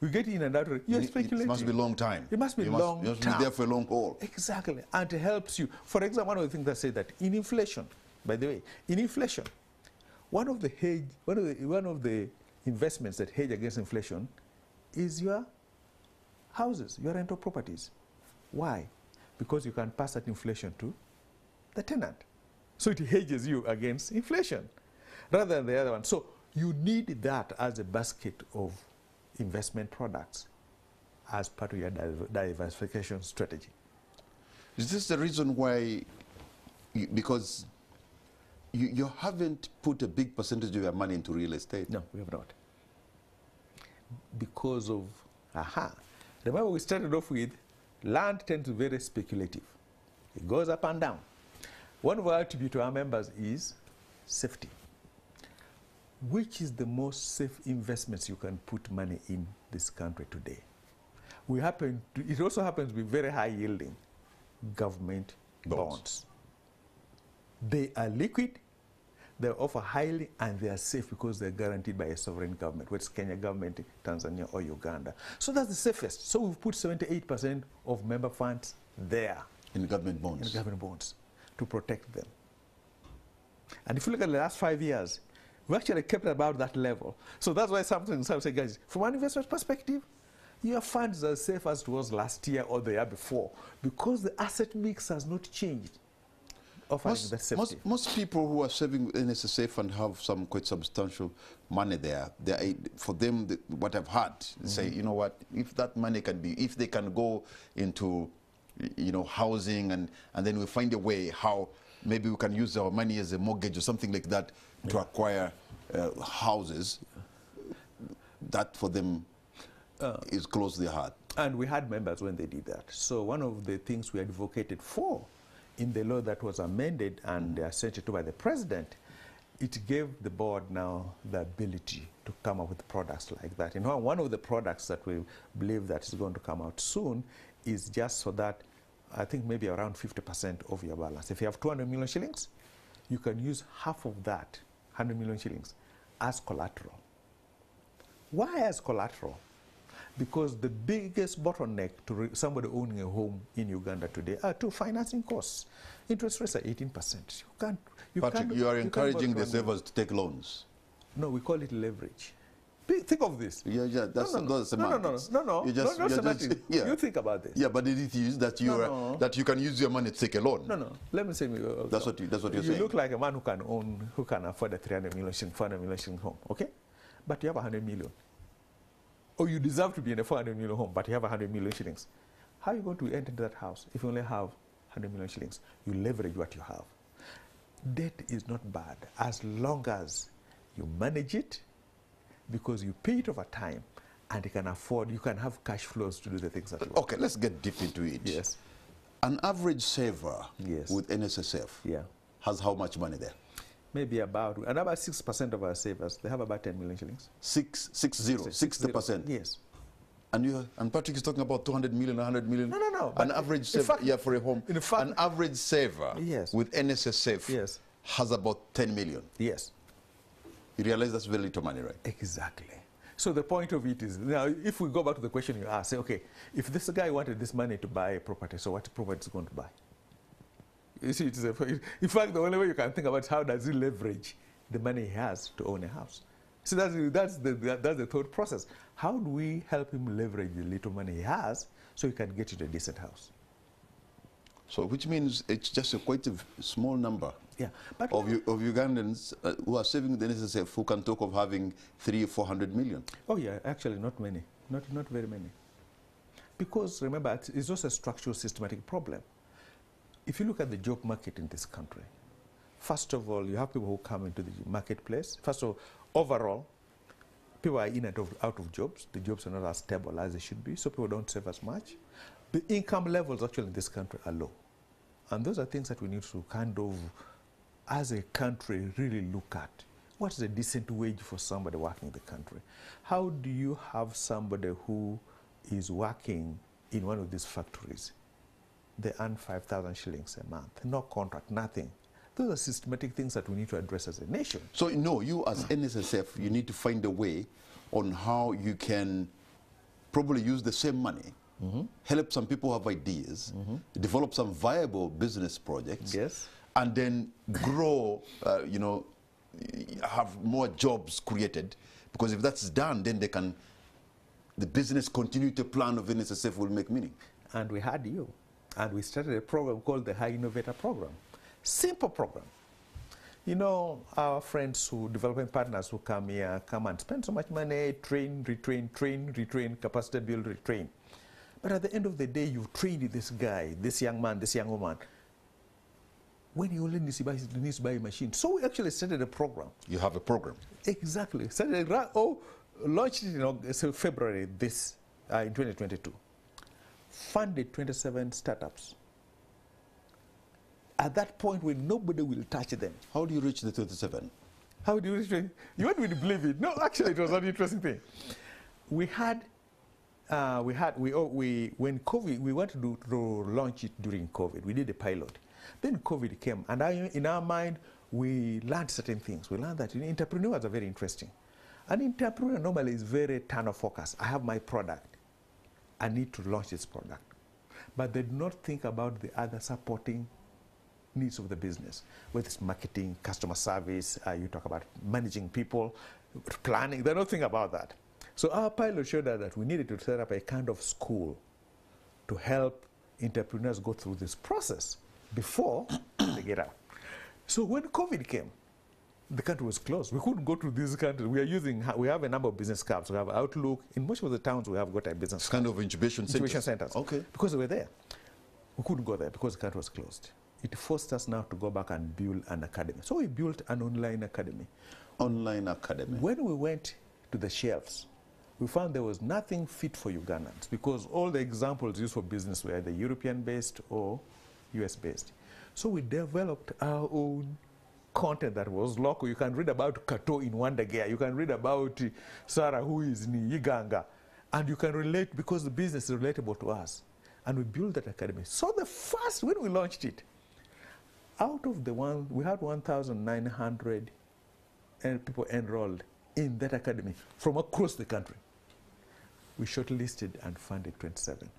You get in and out of it, you're speculating.
It must be a long time.
It must be long time.
You must be there for a long haul.
Exactly. And it helps you. For example, one of the things that say that in inflation, by the way, in inflation, one of the investments that hedge against inflation is your houses, your rental properties. Why? Because you can pass that inflation to the tenant. So it hedges you against inflation rather than the other one. So you need that as a basket of investment products as part of your diversification strategy.
Is this the reason why, because you haven't put a big percentage of your money into real estate?
No, we have not. Because of, remember we started off with land tends to be very speculative. It goes up and down. One of our attributes to our members is safety. Which is the most safe investments you can put money in this country today? It also happens to be very high yielding government bonds. They are liquid, they offer highly, and they are safe because they're guaranteed by a sovereign government, whether it's Kenya government, Tanzania, or Uganda. So that's the safest. So we've put 78% of member funds there. In government bonds. In government bonds, to protect them. And if you look at the last 5 years, we actually kept about that level. So that's why some say, guys, from an investment perspective, your funds are as safe as it was last year or the year before because the asset mix has not changed.
Most people who are saving with NSSF and have some quite substantial money there, for them, what I've heard, say, you know what, if that money if they can go into, housing and then we find a way how maybe we can use our money as a mortgage or something like that to acquire houses, that for them is close to their heart.
And we had members when they did that. So one of the things we advocated for in the law that was amended and sent it to by the president, it gave the board now the ability to come up with products like that. One of the products that we believe that is going to come out soon is just so that I think maybe around 50% of your balance. If you have 200 million shillings, you can use half of that, 100 million shillings, as collateral. Why as collateral? Because the biggest bottleneck to somebody owning a home in Uganda today are two financing costs. Interest rates are 18%.
Patrick, you are encouraging the savers to take loans.
No, we call it leverage. Think of this.
Yeah, that's not semantics.
No. Not semantics. You think about this.
Yeah, but it is that that you can use your money to take a loan.
No. Let me say.
That's what you're saying.
You look like a man who can afford a 300 million, 400 million home. Okay, but you have 100 million. Or you deserve to be in a 400 million home, but you have 100 million shillings. How are you going to enter that house if you only have 100 million shillings? You leverage what you have. Debt is not bad as long as you manage it, because you pay it over time and you can have cash flows to do the things that you want.
Okay, let's get deep into it.
Yes.
An average saver with NSSF has how much money there?
Maybe about 6% of our savers, they have about 10 million shillings.
60%?
Yes.
And Patrick is talking about 200 million, 100 million.
No.
An average saver, yeah, for a home.
In fact,
an average saver
yes,
with NSSF
yes,
has about 10 million.
Yes.
You realize that's very little money, right?
Exactly. So the point of it is, now, if we go back to the question you asked, say, okay, if this guy wanted this money to buy a property, so what property is going to buy? You see, in fact, the only way you can think about is how does he leverage the money he has to own a house. So that's the thought process. How do we help him leverage the little money he has so he can get into a decent house?
So, which means it's just quite a small number,
yeah, but
of Ugandans who are saving the NSSF who can talk of having 300 or 400 million.
Oh yeah, actually not many, not very many. Because remember, it's also a structural systematic problem. If you look at the job market in this country, first of all, you have people who come into the marketplace. First of all, overall, people are in and out of jobs. The jobs are not as stable as they should be, so people don't save as much. The income levels actually in this country are low. And those are things that we need to kind of, as a country, really look at. What is a decent wage for somebody working in the country? How do you have somebody who is working in one of these factories? They earn 5,000 shillings a month, no contract, nothing. Those are systematic things that we need to address as a nation.
So, no, you as NSSF, you need to find a way on how you can probably use the same money, help some people have ideas, develop some viable business projects,
yes,
and then grow, you know, have more jobs created. Because if that's done, then the business continuity plan of NSSF will make meaning.
And we had you. And we started a program called the High Innovator Program. Simple program. You know, our friends who, developing partners who come here, come and spend so much money, train, retrain, capacity build, retrain. But at the end of the day, you've trained this guy, this young man, this young woman. When he only needs to buy a machine. So we actually started a program. You have a program? Exactly. Launched it in February in 2022. Funded 27 startups. At that point when nobody will touch them. How do you reach the 27? How do you reach it? You want me to believe it? No, actually it was an interesting thing. When COVID, we wanted to launch it during COVID. We did a pilot. Then COVID came, and in our mind, we learned certain things. We learned that entrepreneurs are very interesting. An entrepreneur normally is very tunnel focused. I have my product. I need to launch this product. But they do not think about the other supporting needs of the business, whether it's marketing, customer service, you talk about managing people, planning. They don't think about that. So our pilot showed us that we needed to set up a kind of school to help entrepreneurs go through this process before they get out. So when COVID came, the country was closed. We couldn't go to these countries. We have a number of business clubs. We have Outlook. In most of the towns, we have got a business kind of incubation centers. Okay. Because we were there. We couldn't go there because the country was closed. It forced us now to go back and build an academy. So we built an online academy. Online academy. When we went to the shelves, we found there was nothing fit for Ugandans because all the examples used for business were either European-based or US-based. So we developed our own content that was local. You can read about Kato in Wandagea. You can read about Sarah who is in Iganga. And you can relate because the business is relatable to us. And we built that academy. So when we launched it, out of we had 1,900 people enrolled in that academy from across the country. We shortlisted and funded 27.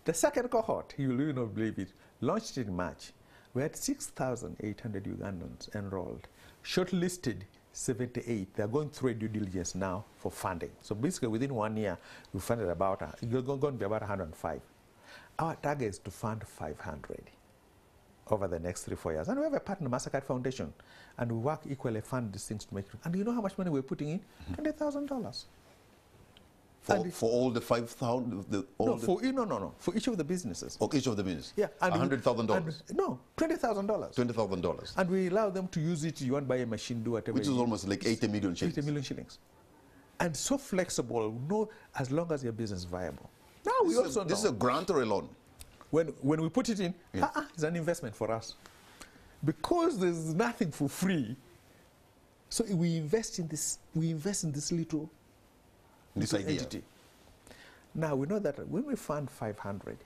The second cohort, you will not believe it, launched in March. We had 6,800 Ugandans enrolled, shortlisted 78. They're going through a due diligence now for funding. So basically within 1 year, we funded going to be about 105. Our target is to fund 500 over the next 3-4 years. And we have a partner, Mastercard Foundation, and we work equally fund these things to make it. And you know how much money we're putting in? $20,000. For all the 5,000? No. For each of the businesses. Oh, each of the businesses? Yeah. $100,000? No, $20,000. $20,000. And we allow them to use it. You want to buy a machine, do whatever. Which is almost like 80 million shillings. 80 million shillings. And so flexible, as long as your business is viable. Now we also know. This is a grant or a loan? When we put it in, it's an investment for us. Because there's nothing for free, so we invest in this little entity. Now, we know that when we fund 500,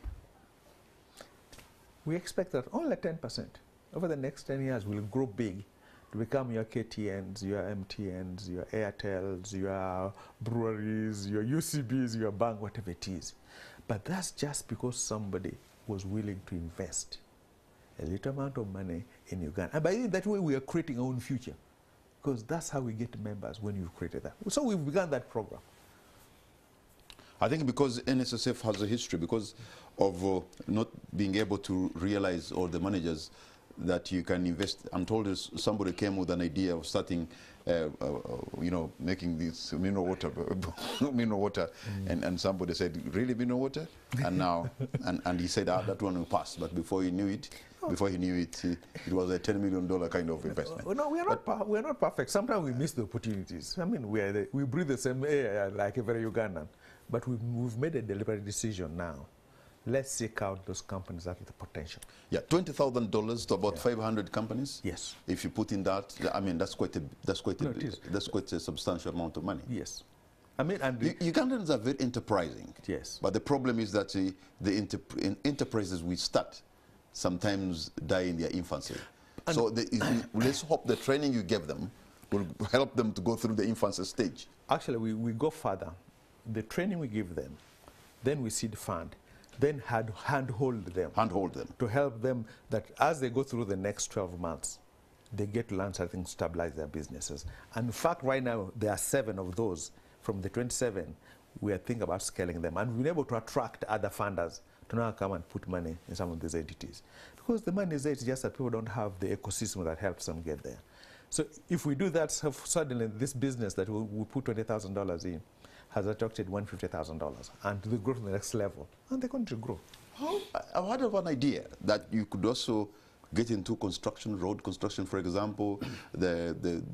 we expect that only 10% over the next 10 years will grow big to become your KTNs, your MTNs, your Airtels, your breweries, your UCBs, your bank, whatever it is. But that's just because somebody was willing to invest a little amount of money in Uganda. And by that way, we are creating our own future, because that's how we get members, when you've created that. So we've begun that program.
I think because NSSF has a history, because of not being able to realize, or the managers, that you can invest. I'm told somebody came with an idea of starting, you know, making this mineral water, and somebody said, really mineral water? And now, and he said, ah, that one will pass. But before he knew it, it was a $10 million kind of investment.
No, we are not perfect. Sometimes we miss the opportunities. I mean, we breathe the same air like every Ugandan, but we've made a deliberate decision now. Let's seek out those companies that have the potential. Yeah,
$20,000 to about 500 companies.
Yes.
If you put in that, I mean, that's quite a substantial amount of money.
Yes. I mean, and
Ugandans are very enterprising.
Yes.
But the problem is that the enterprises we start sometimes die in their infancy. And so let's hope the training you give them will help them to go through the infancy stage.
Actually, we go further. The training we give them, then we seed fund, then handhold them.
Handhold them.
To help them that as they go through the next 12 months, they get to learn something to stabilize their businesses. And in fact, right now, there are 7 of those. From the 27, we are thinking about scaling them. And we've been able to attract other funders to now come and put money in some of these entities. Because the money is there, it's just that people don't have the ecosystem that helps them get there. So if we do that, suddenly this business that we put $20,000 in has attracted $150,000, and they grow to the next level, and they're going to grow.
I've heard of an idea that you could also get into construction, road construction, for example, the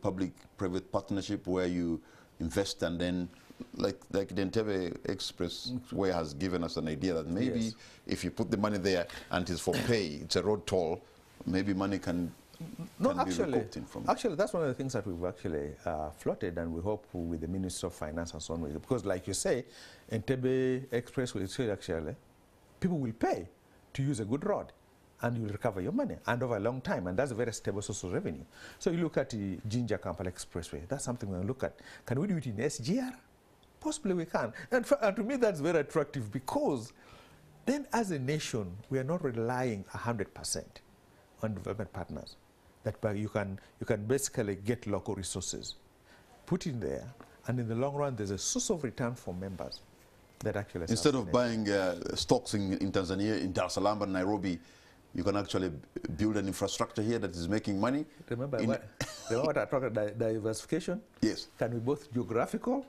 public-private partnership where you invest, and then like the Entebbe Expressway has given us an idea that maybe if you put the money there and it's for pay, it's a road toll, maybe money can
actually, that's one of the things that we've actually floated, and we hope with the Ministry of Finance and so on, because like you say, Entebbe Expressway, actually, people will pay to use a good road, and you'll recover your money, and over a long time, and that's a very stable source of revenue. So you look at the Jinja-Kampala Expressway, that's something we'll look at. Can we do it in SGR? Possibly we can. And to me, that's very attractive, because then as a nation, we are not relying 100% on development partners. That you can basically get local resources, put in there, and in the long run, there's a source of return for members that actually.
Instead of buying stocks in Tanzania, in Dar es Salaam and Nairobi, you can actually build an infrastructure here that is making money.
Remember what I talked about, diversification?
Yes.
Can be both geographical,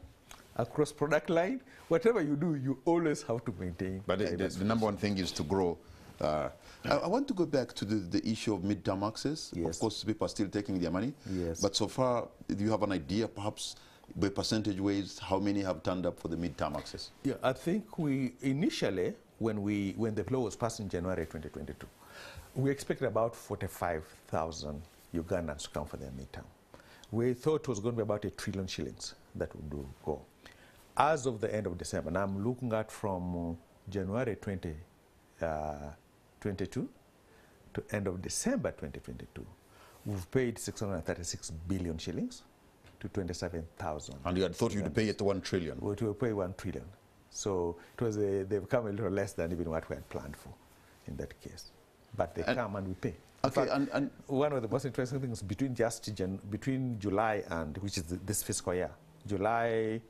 across product line. Whatever you do, you always have to maintain.
But the number one thing is to grow. I want to go back to the issue of midterm access.
Yes.
Of course, people are still taking their money.
Yes.
But so far, do you have an idea, perhaps, by percentage ways, how many have turned up for the midterm access?
Yeah, I think we initially, when the law was passed in January 2022, we expected about 45,000 Ugandans to come for their midterm. We thought it was going to be about 1 trillion shillings that would go. As of the end of December, and I'm looking at from January 2022 to end of December 2022, we've paid 636 billion shillings to 27,000.
And you had thought you'd pay it to 1 trillion?
We will pay 1 trillion. So it was they've come a little less than even what we had planned for in that case. But they come and we pay.
Okay,
fact, and one of the most interesting things between July and, which is this fiscal year, July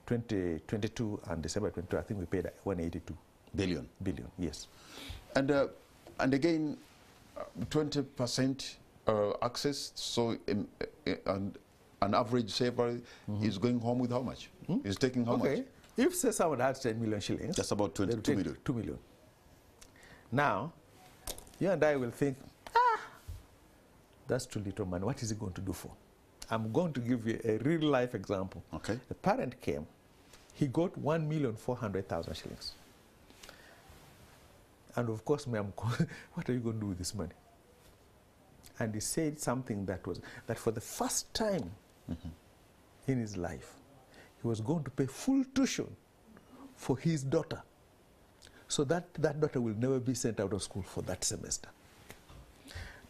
2022 and December 22, I think we paid 182
billion.
Yes.
And again, 20% access. So an average saver is going home with how much? Is taking how much?
If say someone has 10 million shillings,
that's about 2 million.
2 million. Now, you and I will think, that's too little money. What is it going to do for? I'm going to give you a real life example.
Okay.
The parent came, he got 1,400,000 shillings. And of course, ma'am, what are you going to do with this money? And he said something that for the first time in his life, he was going to pay full tuition for his daughter. So that daughter will never be sent out of school for that semester.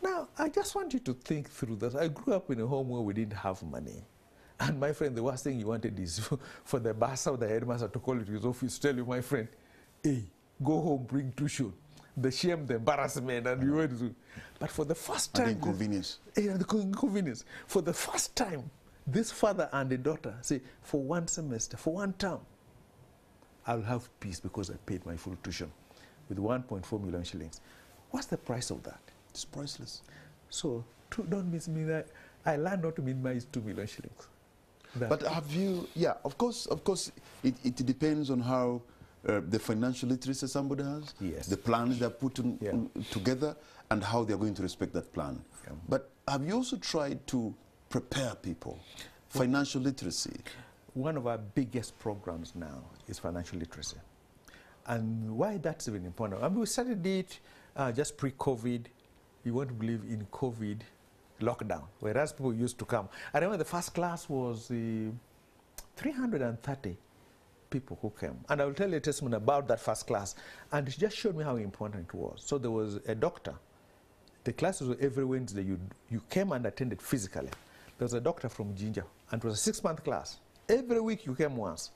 Now, I just want you to think through this. I grew up in a home where we didn't have money. And my friend, the worst thing you wanted is for the boss or the headmaster to call you to his office, tell you, my friend, hey, go home, bring tuition. The shame, the embarrassment, and you went to. But for the first time,
and the inconvenience.
The inconvenience. For the first time, this father and the daughter say, for one semester, for one term, I'll have peace because I paid my full tuition with 1.4 million shillings. What's the price of that?
It's priceless.
So don't miss me that. I learned not to minimize 2 million shillings.
But have you, yeah, of course, it depends on how the financial literacy somebody has,
yes,
the plans they're putting together, and how they're going to respect that plan.
Yeah.
But have you also tried to prepare people? Financial literacy.
One of our biggest programs now is financial literacy. And why that's even important, I mean, we started it just pre-COVID. You won't believe in COVID lockdown, whereas people used to come. I remember the first class was 330 people who came. And I will tell you a testimony about that first class. And it just showed me how important it was. So there was a doctor. The classes were every Wednesday. You came and attended physically. There was a doctor from Jinja, and it was a 6-month class. Every week you came once.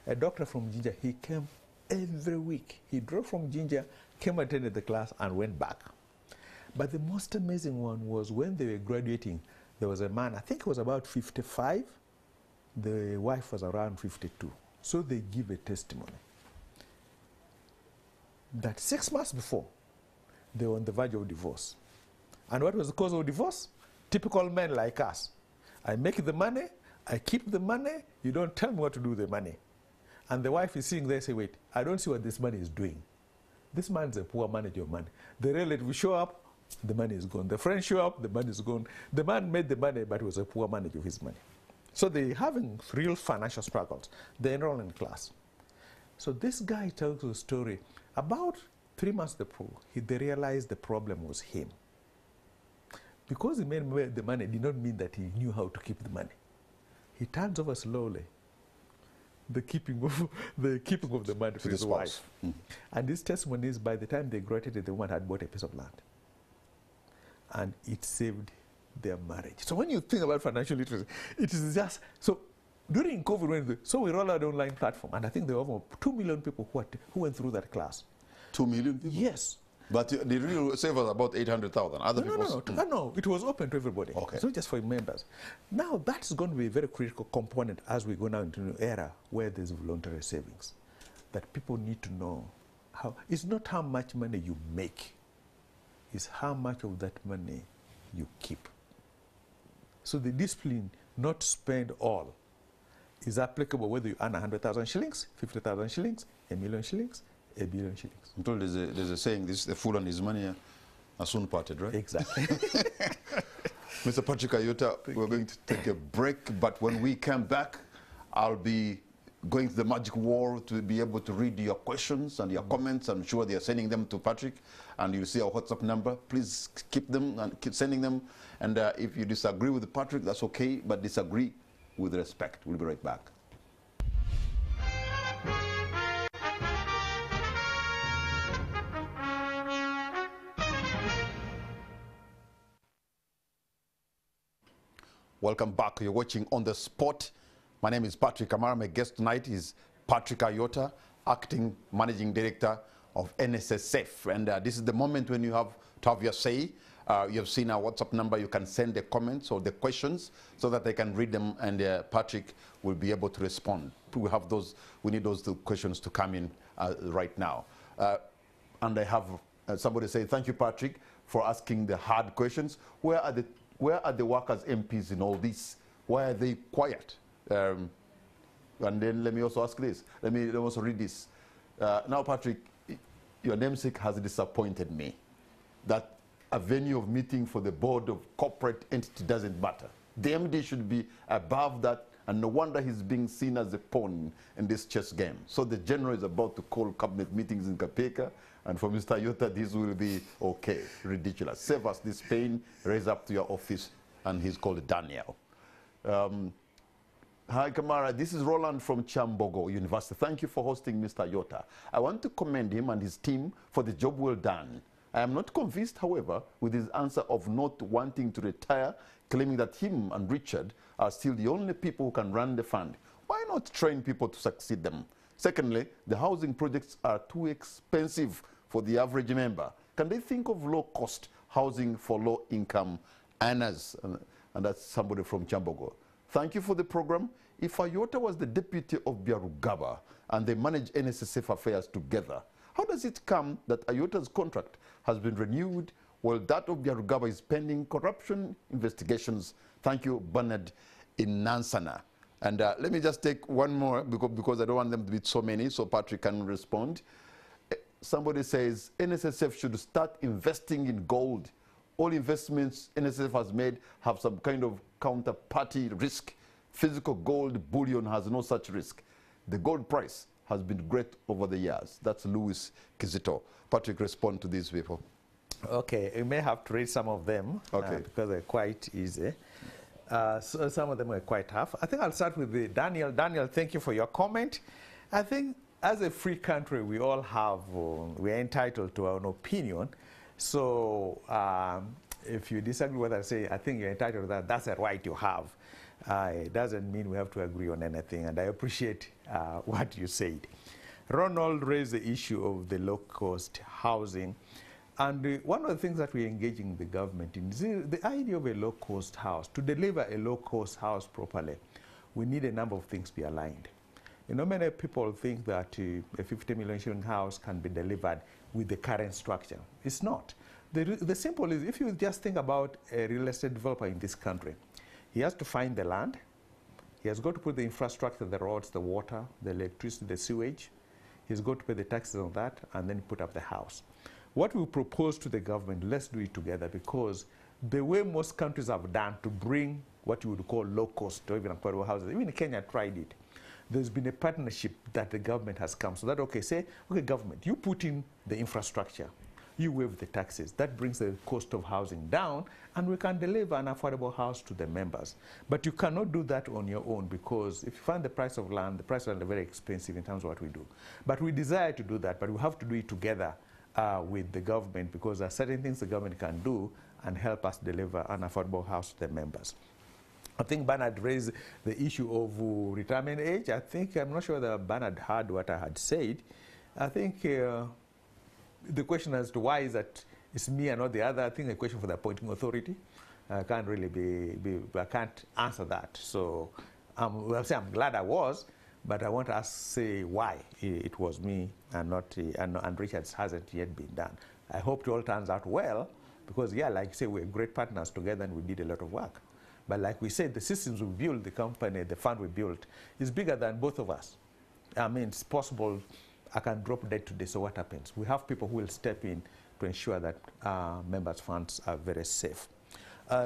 A doctor from Jinja, he came every week. He drove from Jinja, came, attended the class, and went back. But the most amazing one was when they were graduating, there was a man, I think he was about 55. The wife was around 52. So they give a testimony that 6 months before, they were on the verge of divorce. And what was the cause of divorce? Typical men like us. I make the money, I keep the money, you don't tell me what to do with the money. And the wife is sitting there and say, wait, I don't see what this money is doing. This man's a poor manager of money. The relative show up, the money is gone. The friends show up, the money is gone. The man made the money, but he was a poor manager of his money. So they're having real financial struggles. They enroll in class. So this guy tells a story. About 3 months before, they realized the problem was him. Because he made the money did not mean that he knew how to keep the money. He turns over slowly the keeping of the money to his wife. Mm. And this testimony is, by the time they graduated, the woman had bought a piece of land. And it saved their marriage. So when you think about financial literacy, it is just, so during COVID, so we rolled out an online platform, and I think there were over 2 million people who went through that class.
2 million people?
Yes.
But the real save was about 800,000.
No, it was open to everybody.
Okay.
It's not just for members. Now, that's going to be a very critical component as we go now into an era where there's voluntary savings. That people need to know how, it's not how much money you make, it's how much of that money you keep. So the discipline not to spend all is applicable whether you earn 100,000 shillings, 50,000 shillings, 1,000,000 shillings, 1,000,000,000 shillings.
I'm told there's a saying, this the fool and his money are soon parted, right?
Exactly.
Mr. Patrick Ayota, we're going to take a break, but when we come back, I'll be going to the magic wall to be able to read your questions and your comments. I'm sure they are sending them to Patrick, and you'll see our WhatsApp number. Please keep them and keep sending them. And if you disagree with Patrick, that's okay, but disagree with respect. We'll be right back. Welcome back. You're watching On the Spot. My name is Patrick Amara. My guest tonight is Patrick Ayota, Acting Managing Director of NSSF. And this is the moment when you have to have your say. You have seen our WhatsApp number. You can send the comments or the questions so that I can read them, and Patrick will be able to respond. We have those. We need those two questions to come in right now. And I have somebody say, thank you, Patrick, for asking the hard questions. Where are the workers' MPs in all this? Why are they quiet? And then let me also ask this. Let me also read this. Now, Patrick, your namesake has disappointed me. That a venue of meeting for the board of corporate entity doesn't matter. The MD should be above that, and no wonder he's being seen as a pawn in this chess game. So the general is about to call cabinet meetings in Kapeka, and for Mr. Ayota, this will be okay, ridiculous. Save us this pain, raise up to your office, and he's called Daniel. Hi, Kamara. This is Roland from Chambogo University. Thank you for hosting Mr. Yota. I want to commend him and his team for the job well done. I am not convinced, however, with his answer of not wanting to retire, claiming that him and Richard are still the only people who can run the fund. Why not train people to succeed them? Secondly, the housing projects are too expensive for the average member. Can they think of low-cost housing for low-income earners? And that's somebody from Chambogo. Thank you for the program. If Ayota was the deputy of Byarugaba and they manage NSSF affairs together, how does it come that Ayota's contract has been renewed while that of Byarugaba is pending corruption investigations? Thank you, Bernard in Nansana. And let me just take one more because I don't want them to be so many, so Patrick can respond. Somebody says NSSF should start investing in gold. All investments NSSF has made have some kind of counterparty risk. Physical gold bullion has no such risk. The gold price has been great over the years. That's Louis Kizito. Patrick, respond to these people.
Okay, you may have to read some of them because they're quite easy. So some of them are quite tough. I think I'll start with Daniel. Daniel, thank you for your comment. I think as a free country, we all have, we are entitled to our own opinion. So if you disagree with what I say, I think you're entitled to that. That's a right you have. It doesn't mean we have to agree on anything, and I appreciate what you said. Ronald raised the issue of the low-cost housing. And one of the things that we're engaging the government in is the idea of a low-cost house. To deliver a low-cost house properly, we need a number of things to be aligned. You know, many people think that a 50 million shilling house can be delivered with the current structure. It's not. The simple is, if you just think about a real estate developer in this country, he has to find the land, he has got to put the infrastructure, the roads, the water, the electricity, the sewage, he's got to pay the taxes on that, and then put up the house. What we propose to the government, let's do it together, because the way most countries have done to bring what you would call low-cost or even affordable houses, even Kenya tried it. There's been a partnership that the government has come. So that, okay, government, you put in the infrastructure, you waive the taxes. That brings the cost of housing down, and we can deliver an affordable house to the members. But you cannot do that on your own, because if you find the price of land are very expensive in terms of what we do. But we desire to do that, but we have to do it together with the government, because there are certain things the government can do and help us deliver an affordable house to the members. I think Bernard raised the issue of retirement age. I'm not sure that Bernard heard what I had said. I think the question as to why is that it's me and not the other, I think a question for the appointing authority. I can't really I can't answer that. So I'll say I'm glad I was, but I want to say why it was me and not, and Richard's hasn't yet been done. I hope it all turns out well, because yeah, like you say, we're great partners together and we did a lot of work. But like we said, the systems we built, the company, the fund we built, is bigger than both of us. I mean, it's possible I can drop dead today, so what happens? We have people who will step in to ensure that members' funds are very safe.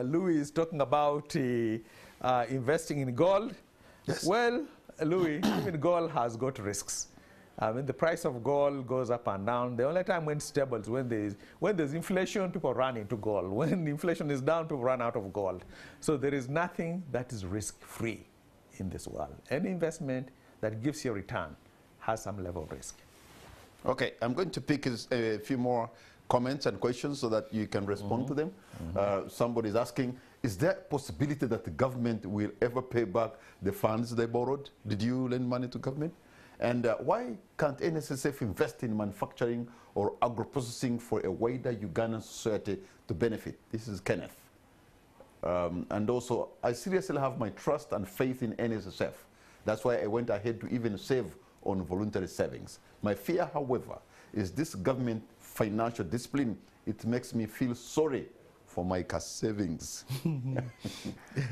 Louis is talking about investing in gold.
Yes.
Well, Louis, even gold has got risks. I mean, the price of gold goes up and down. The only time when it's stable is when there's inflation, people run into gold. When inflation is down, people run out of gold. So there is nothing that is risk-free in this world. Any investment that gives you a return has some level of risk.
Okay, I'm going to pick a few more comments and questions so that you can respond to them. Somebody's asking, is there a possibility that the government will ever pay back the funds they borrowed? Did you lend money to government? And why can't NSSF invest in manufacturing or agro-processing for a wider Ugandan society to benefit? This is Kenneth. And also, I seriously have my trust and faith in NSSF. That's why I went ahead to even save on voluntary savings. My fear, however, is this government financial discipline. It makes me feel sorry for my cash savings.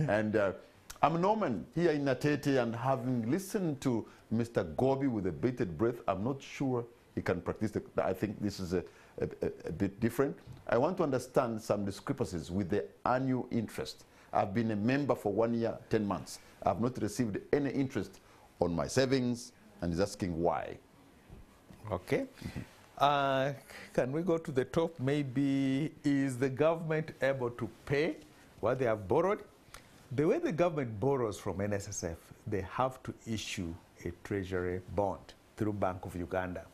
And I'm Norman here in Natete, and having listened to Mr. Gobi with a bated breath, I'm not sure he can practice I think this is a bit different. I want to understand some discrepancies with the annual interest. I've been a member for 1 year, 10 months. I've not received any interest on my savings, and he's asking why.
Okay. Can we go to the top? Maybe, is the government able to pay what they have borrowed? The way the government borrows from NSSF, they have to issue a treasury bond through Bank of Uganda.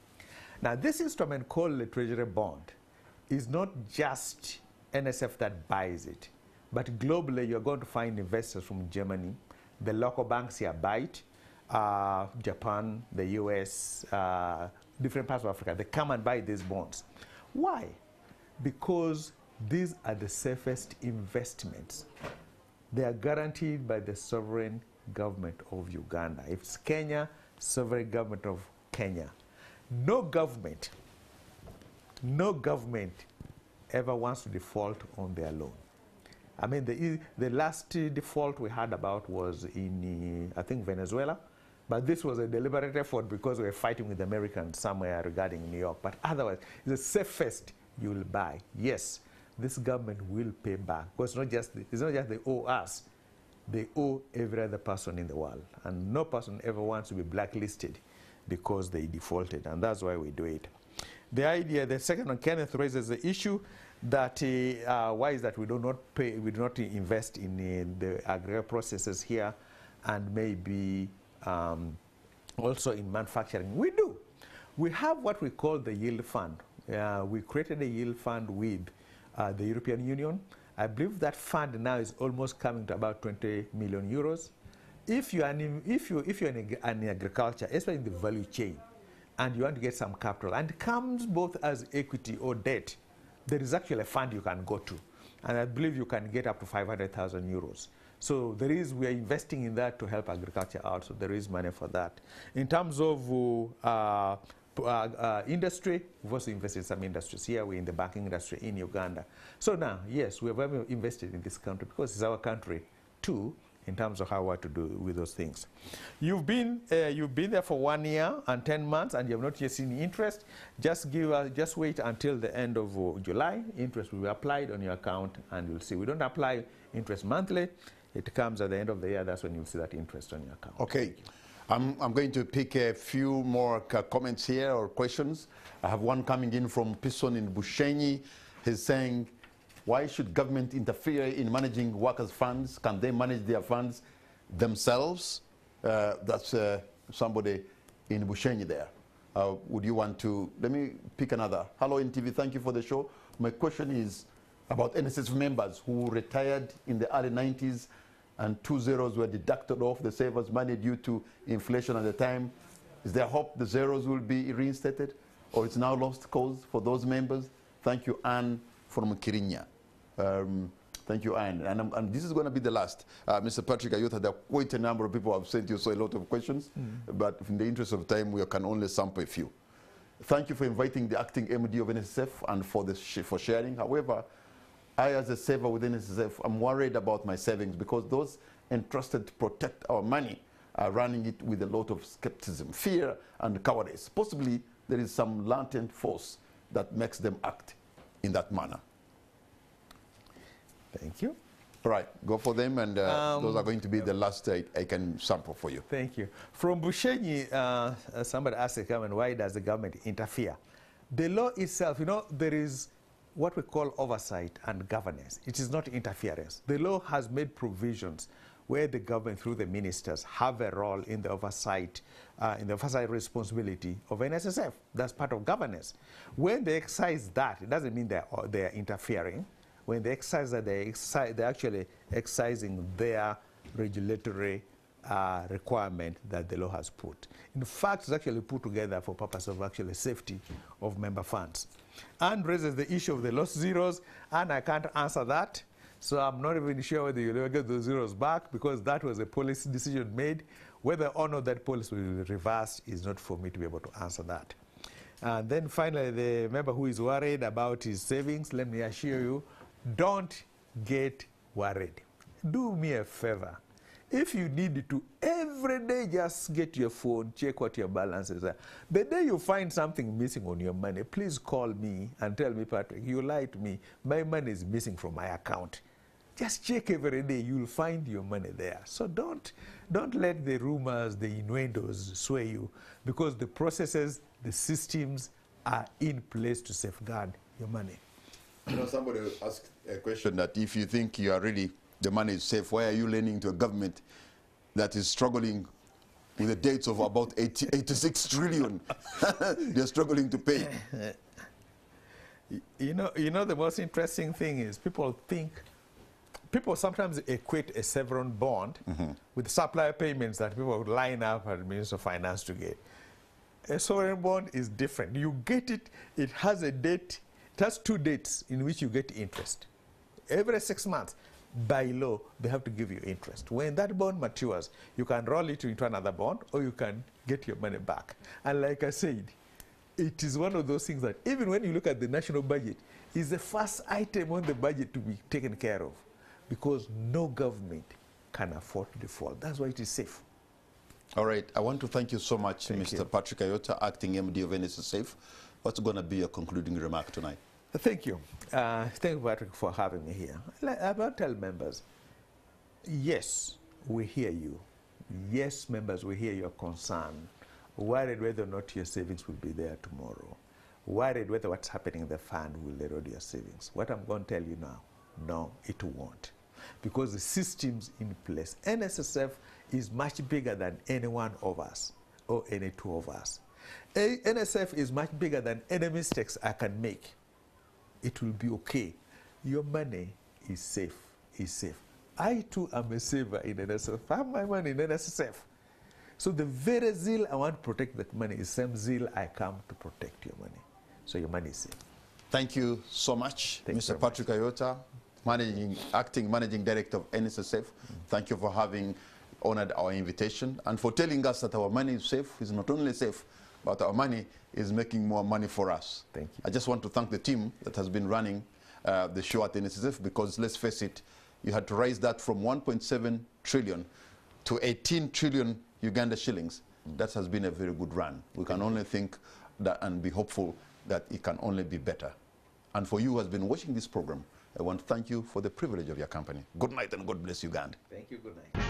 Now, this instrument called the treasury bond is not just NSF that buys it, but globally you're going to find investors from Germany, the local banks here buy it, Japan, the US, different parts of Africa, they come and buy these bonds. Why? Because these are the safest investments. They are guaranteed by the sovereign government of Uganda. If it's Kenya, sovereign government of Kenya. No government ever wants to default on their loan. I mean, the last default we heard about was in, I think, Venezuela. But this was a deliberate effort because we were fighting with the Americans somewhere regarding New York. But otherwise, it's the safest you will buy. Yes, this government will pay back. Because it's not just they owe us. They owe every other person in the world. And no person ever wants to be blacklisted because they defaulted. And that's why we do it. The idea, the second one, Kenneth raises the issue that why is that we do not invest in the agri processes here and maybe also in manufacturing. We do. We have what we call the yield fund. We created a yield fund with the European Union. I believe that fund now is almost coming to about 20 million euros. If you're in agriculture, especially in the value chain, and you want to get some capital, and it comes both as equity or debt, there is actually a fund you can go to. And I believe you can get up to 500,000 euros. So we are investing in that to help agriculture out, so there is money for that. In terms of industry, we've also invested in some industries here. We're in the banking industry in Uganda. So now, yes, we have invested in this country because it's our country too, in terms of how what to do with those things. You've been there for 1 year and 10 months, and you have not yet seen interest. Just wait until the end of July. Interest will be applied on your account, and you'll see. We don't apply interest monthly. It comes at the end of the year. That's when you'll see that interest on your account.
Okay. I'm going to pick a few more comments here or questions. I have one coming in from Pison in Bushenyi. He's saying, why should government interfere in managing workers' funds? Can they manage their funds themselves? That's somebody in Bushenyi there. Would you want to, let me pick another. Hello, NTV, thank you for the show. My question is about NSSF members who retired in the early 90s and 2 zeros were deducted off the savers' money due to inflation at the time. Is there hope the zeros will be reinstated, or it's now lost cause for those members? Thank you, Anne from Kirinya. Thank you, Anne. And this is going to be the last. Mr. Patrick Ayotha, there are quite a number of people who have sent you so a lot of questions, but in the interest of time, we can only sample a few. Thank you for inviting the acting MD of NSSF and for sharing. However, I, as a saver within NSSF, I'm worried about my savings because those entrusted to protect our money are running it with a lot of skepticism, fear, and cowardice. Possibly there is some latent force that makes them act in that manner.
Thank you.
All right, go for them, and those are going to be the last I can sample for you.
Thank you. From Bushenyi, somebody asked the government, why does the government interfere? The law itself, you know, there is what we call oversight and governance. It is not interference. The law has made provisions where the government, through the ministers, have a role in the oversight responsibility of NSSF. That's part of governance. When they exercise that, it doesn't mean they are interfering. When they exercise that, they're actually exercising their regulatory requirement that the law has put. In fact, it's actually put together for purpose of actually safety of member funds. And raises the issue of the lost zeros, and I can't answer that. So I'm not even sure whether you'll ever get those zeros back, because that was a policy decision made. Whether or not that policy will be reversed is not for me to be able to answer that. And then finally, the member who is worried about his savings, let me assure you, don't get worried. Do me a favor. If you need to, every day just get your phone, check what your balances are. The day you find something missing on your money, please call me and tell me, Patrick, you lied to me. My money is missing from my account. Just check every day. You'll find your money there. So don't let the rumors, the innuendos sway you, because the processes, the systems are in place to safeguard your money.
You know, somebody asked a question that if you think you are really, the money is safe, why are you lending to a government that is struggling with the debts of about 86 trillion. They're struggling to pay.
You know, the most interesting thing is people sometimes equate a sovereign bond with supplier payments that people would line up at the Ministry of Finance to get. A sovereign bond is different. You get it, it has a date, it has 2 dates in which you get interest. Every 6 months, by law, they have to give you interest. When that bond matures, you can roll it into another bond or you can get your money back. And like I said, it is one of those things that even when you look at the national budget, is the first item on the budget to be taken care of because no government can afford to default. That's why it is safe.
All right. I want to thank you so much, Mr. Patrick Ayota, Acting MD of NSSF. What's going to be your concluding remark tonight?
Thank you. Thank you, Patrick, for having me here. I want to tell members, yes, we hear you. Yes, members, we hear your concern. Worried whether or not your savings will be there tomorrow. Worried whether what's happening in the fund will erode your savings. What I'm going to tell you now, no, it won't. Because the system's in place. NSSF is much bigger than any one of us or any 2 of us. NSSF is much bigger than any mistakes I can make. It will be okay. Your money is safe, I too am a saver in NSSF. I have my money in NSSF. So the very zeal I want to protect that money is the same zeal I come to protect your money. So your money is safe.
Thank you so much,
Mr.
Patrick Ayota, Acting Managing Director of NSSF. Thank you for having honored our invitation and for telling us that our money is safe. It's not only safe, but our money is making more money for us.
Thank you.
I just want to thank the team that has been running the show at NSSF because, let's face it, you had to raise that from 1.7 trillion to 18 trillion Uganda shillings. That has been a very good run. We can only think that and be hopeful that it can only be better. And for you who has been watching this program, I want to thank you for the privilege of your company. Good night and God bless Uganda.
Thank you. Good night.